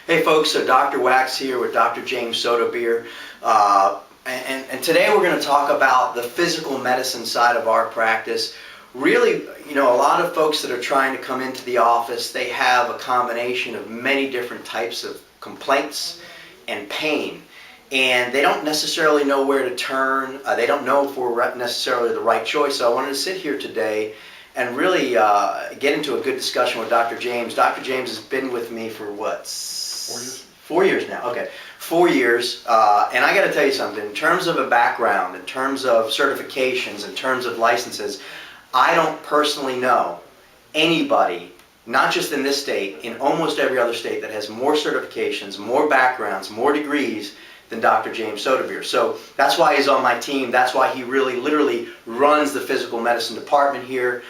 Hey folks, so Dr. Wax here with Dr. James Soetebeer, and today we're going to talk about the physical medicine side of our practice. Really, a lot of folks that are trying to come into the office, they have a combination of many different types of complaints and pain, and they don't necessarily know where to turn. They don't know if we're necessarily the right choice. So I wanted to sit here today and really get into a good discussion with Dr. James. Dr. James has been with me for what? 4 years. 4 years now. Okay, 4 years. And I got to tell you something. In terms of a background, in terms of certifications, in terms of licenses, I don't personally know anybody, not just in this state, in almost every other state, that has more certifications, more backgrounds, more degrees than Dr. James Soetebeer. So that's why he's on my team. That's why he really literally runs the physical medicine department here.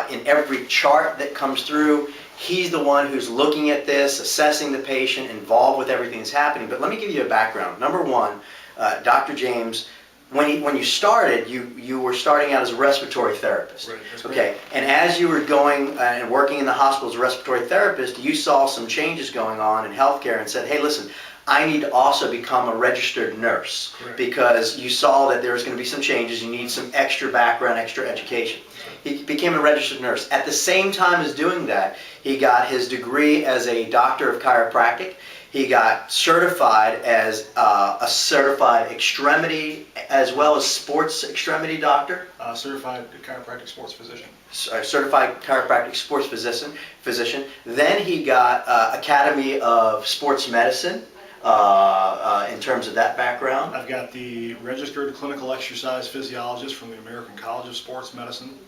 In every chart that comes through, he's the one who's looking at this, assessing the patient, involved with everything that's happening. But let me give you a background. Number one, Dr. James, when you started, you were starting out as a respiratory therapist. Right, that's okay, and as you were going and working in the hospital as a respiratory therapist, you saw some changes going on in healthcare and said, hey, listen, I need to also become a registered nurse. Correct. Because you saw that there was going to be some changes. You need some extra background, extra education. He became a registered nurse. At the same time as doing that, he got his degree as a doctor of chiropractic. He got certified as a certified extremity as well as sports extremity doctor. Certified chiropractic sports physician. Certified chiropractic sports physician. Then he got Academy of Sports Medicine. In terms of that background, I've got the registered clinical exercise physiologist from the American College of Sports Medicine.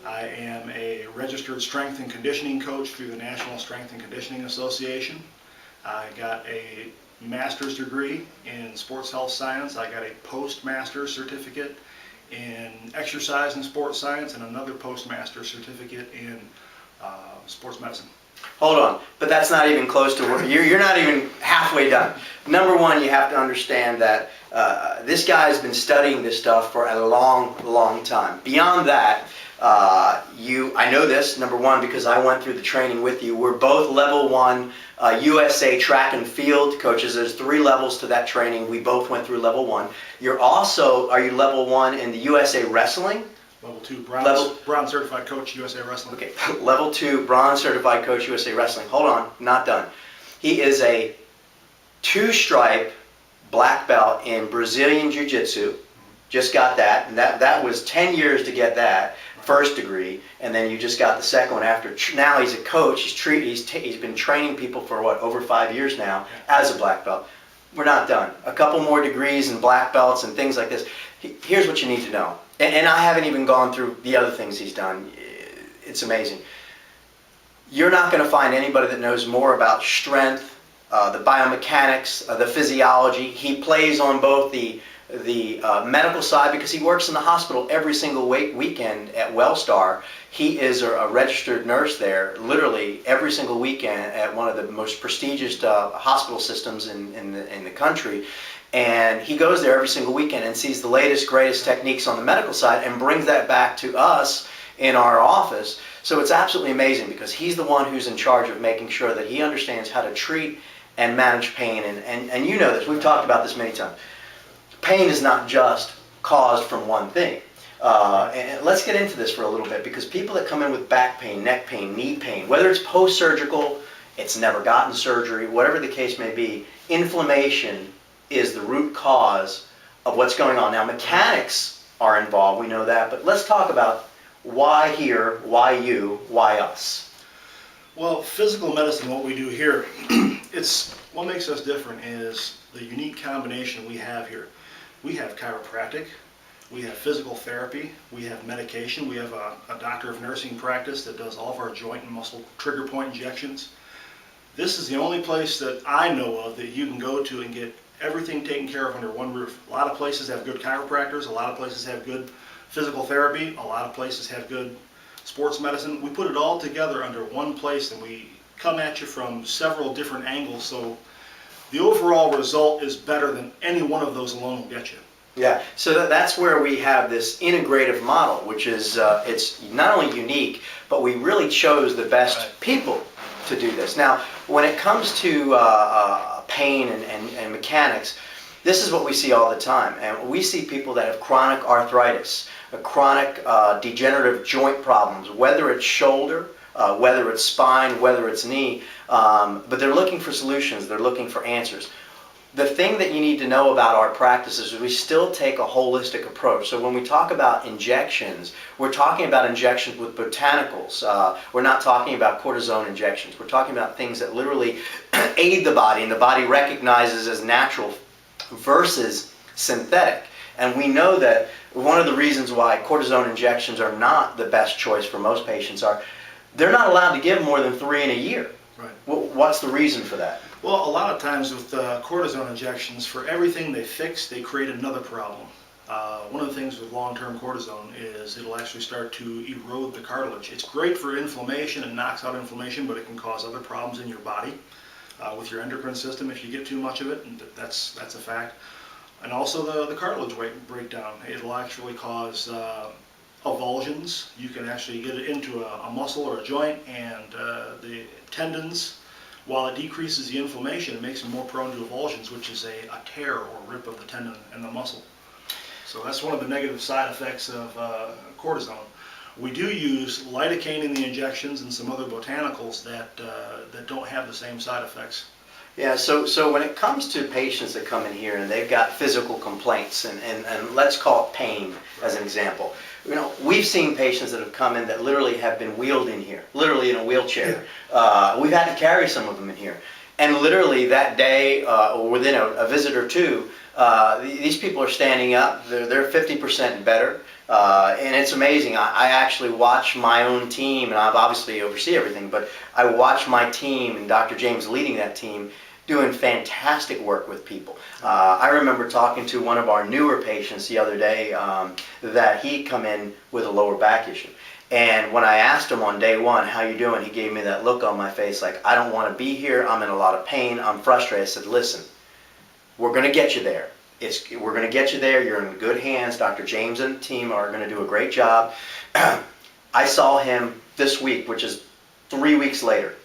I am a registered strength and conditioning coach through the National Strength and Conditioning Association. I got a master's degree in sports health science. I got a postmaster's certificate in exercise and sports science and another postmaster's certificate in sports medicine. Hold on, but that's not even close to where you're not even halfway done. Number one, you have to understand that this guy has been studying this stuff for a long, long time. Beyond that, I know this, number one, because I went through the training with you. We're both level 1 USA track and field coaches. There's 3 levels to that training. We both went through level 1. Are you level 1 in the USA wrestling? Level 2, bronze certified coach, USA Wrestling. Okay, level 2, bronze certified coach, USA Wrestling. Hold on, not done. He is a 2-stripe black belt in Brazilian Jiu-Jitsu. Just got that, and that was 10 years to get that first degree, and then you just got the second one after. Now he's a coach. He's been training people for over 5 years now as a black belt. We're not done. A couple more degrees and black belts and things like this. Here's what you need to know. And I haven't even gone through the other things he's done. It's amazing. You're not going to find anybody that knows more about strength, the biomechanics, the physiology. He plays on both the medical side because he works in the hospital every single weekend at Wellstar. He is a registered nurse there, literally every single weekend at one of the most prestigious hospital systems in the country. And he goes there every single weekend and sees the latest, greatest techniques on the medical side and brings that back to us in our office. So it's absolutely amazing because he's the one who's in charge of making sure that he understands how to treat and manage pain. And you know this, we've talked about this many times. Pain is not just caused from one thing. And let's get into this for a little bit because people that come in with back pain, neck pain, knee pain, whether it's post-surgical, it's never gotten surgery, whatever the case may be, inflammation is the root cause of what's going on. Now, mechanics are involved, we know that, but let's talk about why here, why you, why us? Well, physical medicine, what we do here, what makes us different is the unique combination we have here. We have chiropractic, we have physical therapy, we have medication, we have a doctor of nursing practice that does all of our joint and muscle trigger point injections. This is the only place that I know of that you can go to and get everything taken care of under one roof. A lot of places have good chiropractors, a lot of places have good physical therapy, a lot of places have good sports medicine. We put it all together under one place and we come at you from several different angles, so the overall result is better than any one of those alone will get you. Yeah, so that's where we have this integrative model, which is it's not only unique, but we really chose the best people to do this. Now, when it comes to pain and mechanics, this is what we see all the time. And we see people that have chronic arthritis, chronic degenerative joint problems, whether it's shoulder, whether it's spine, whether it's knee, but they're looking for solutions, they're looking for answers. The thing that you need to know about our practices is we still take a holistic approach. So when we talk about injections, we're talking about injections with botanicals. We're not talking about cortisone injections. We're talking about things that literally aid the body and the body recognizes as natural versus synthetic. And we know that one of the reasons why cortisone injections are not the best choice for most patients are they're not allowed to give more than 3 in a year. Right. What's the reason for that? Well, a lot of times with cortisone injections, for everything they fix, they create another problem. One of the things with long-term cortisone is it'll actually start to erode the cartilage. It's great for inflammation and knocks out inflammation, but it can cause other problems in your body with your endocrine system if you get too much of it, and that's a fact. And also the cartilage breakdown. It'll actually cause avulsions. You can actually get it into a muscle or a joint, and the tendons, while it decreases the inflammation, it makes them more prone to avulsions, which is a tear or rip of the tendon and the muscle. So that's one of the negative side effects of cortisone. We do use lidocaine in the injections and some other botanicals that don't have the same side effects. Yeah, so when it comes to patients that come in here and they've got physical complaints, and let's call it pain as an example. You know, we've seen patients that have come in that literally have been wheeled in here, literally in a wheelchair. We've had to carry some of them in here. And literally that day, or within a visit or two, these people are standing up, they're 50% better. And it's amazing. I actually watch my own team, and I've obviously oversee everything, but I watch my team, and Dr. James leading that team, doing fantastic work with people. I remember talking to one of our newer patients the other day that he'd come in with a lower back issue. And when I asked him on day one, how you doing, he gave me that look on my face like, I don't want to be here, I'm in a lot of pain, I'm frustrated. I said, listen, we're going to get you there. We're going to get you there. You're in good hands. Dr. James and the team are going to do a great job. I saw him this week, which is 3 weeks later.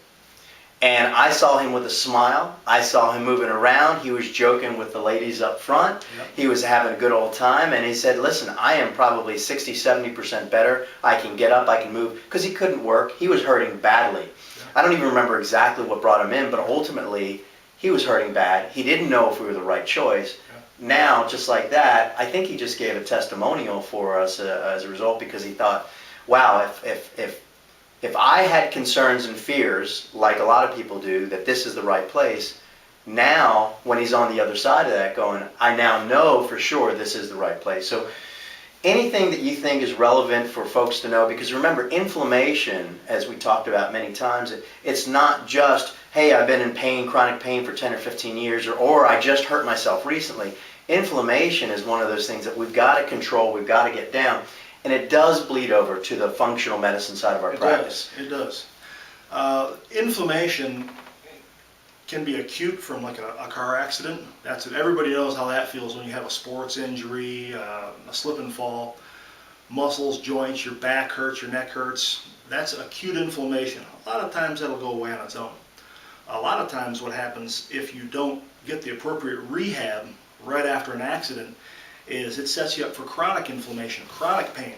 And I saw him with a smile. I saw him moving around. He was joking with the ladies up front. Yep. He was having a good old time. And he said, listen, I am probably 60, 70% better. I can get up, I can move. Because he couldn't work. He was hurting badly. Yeah. I don't even remember exactly what brought him in, but ultimately, he was hurting bad. He didn't know if we were the right choice. Yeah. Now, just like that, I think he just gave a testimonial for us as a result, because he thought, wow, if I had concerns and fears, like a lot of people do, that this is the right place, now, when he's on the other side of that going, I now know for sure this is the right place. So anything that you think is relevant for folks to know, because remember, inflammation, as we talked about many times, it's not just, hey, I've been in pain, chronic pain for 10 or 15 years, or I just hurt myself recently. Inflammation is one of those things that we've got to control, we've got to get down. And it does bleed over to the functional medicine side of our practice. It does. Inflammation can be acute from like a car accident. That's it. Everybody knows how that feels when you have a sports injury, a slip and fall, muscles, joints, your back hurts, your neck hurts. That's acute inflammation. A lot of times that'll go away on its own. A lot of times what happens if you don't get the appropriate rehab right after an accident is it sets you up for chronic inflammation, chronic pain,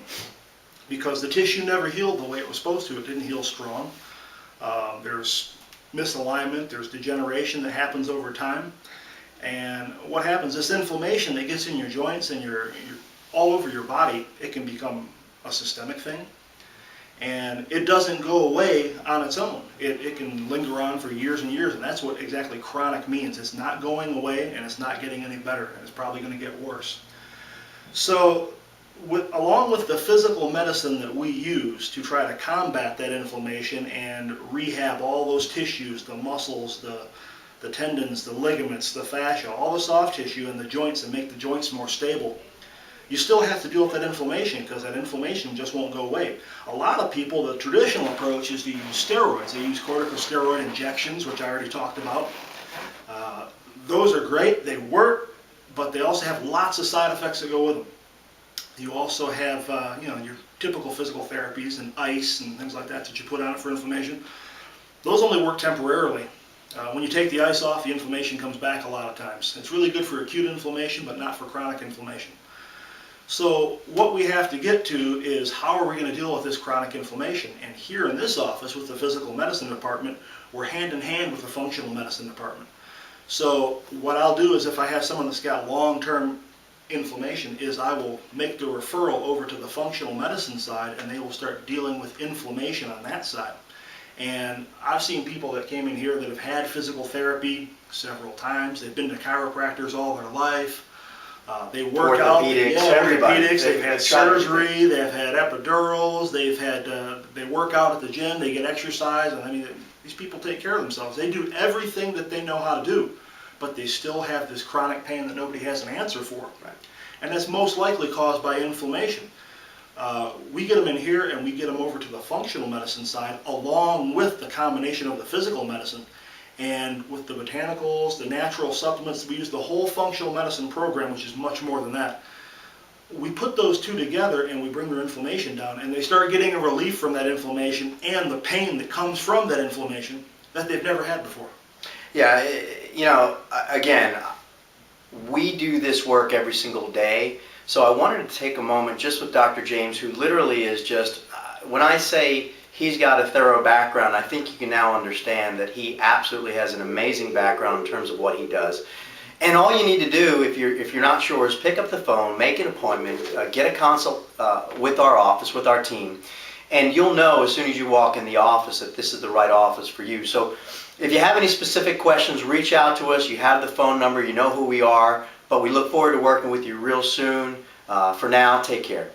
because the tissue never healed the way it was supposed to. It didn't heal strong. There's misalignment, there's degeneration that happens over time. And what happens, this inflammation that gets in your joints and your all over your body, it can become a systemic thing. And it doesn't go away on its own. It can linger on for years and years, and that's what exactly chronic means. It's not going away, and it's not getting any better, and it's probably going to get worse. So, along with the physical medicine that we use to try to combat that inflammation and rehab all those tissues, the muscles, the tendons, the ligaments, the fascia, all the soft tissue and the joints, and make the joints more stable, you still have to deal with that inflammation, because that inflammation just won't go away. A lot of people, the traditional approach is to use steroids. They use corticosteroid injections, which I already talked about. Those are great, they work, but they also have lots of side effects that go with them. You also have your typical physical therapies and ice and things like that you put on it for inflammation. Those only work temporarily. When you take the ice off, the inflammation comes back a lot of times. It's really good for acute inflammation, but not for chronic inflammation. So what we have to get to is how are we going to deal with this chronic inflammation? And here in this office with the physical medicine department, we're hand in hand with the functional medicine department. So what I'll do is if I have someone that's got long-term inflammation is I will make the referral over to the functional medicine side, and they will start dealing with inflammation on that side. And I've seen people that came in here that have had physical therapy several times. They've been to chiropractors all their life. They work out. Orthopedics, everybody. Orthopedics. They've had surgery. They've had epidurals. They've had. They work out at the gym. They get exercise. And I mean, these people take care of themselves. They do everything that they know how to do, but they still have this chronic pain that nobody has an answer for. Right. And that's most likely caused by inflammation. We get them in here and we get them over to the functional medicine side along with the combination of the physical medicine. And with the botanicals, the natural supplements, we use the whole functional medicine program, which is much more than that. We put those two together and we bring their inflammation down, and they start getting a relief from that inflammation and the pain that comes from that inflammation that they've never had before. Yeah, you know, again, we do this work every single day. So I wanted to take a moment just with Dr. James, who literally is just, when I say he's got a thorough background, I think you can now understand that he absolutely has an amazing background in terms of what he does. And all you need to do, if you're not sure, is pick up the phone, make an appointment, get a consult with our office, with our team, and you'll know as soon as you walk in the office that this is the right office for you. So if you have any specific questions, reach out to us. You have the phone number, you know who we are, but we look forward to working with you real soon. For now, take care.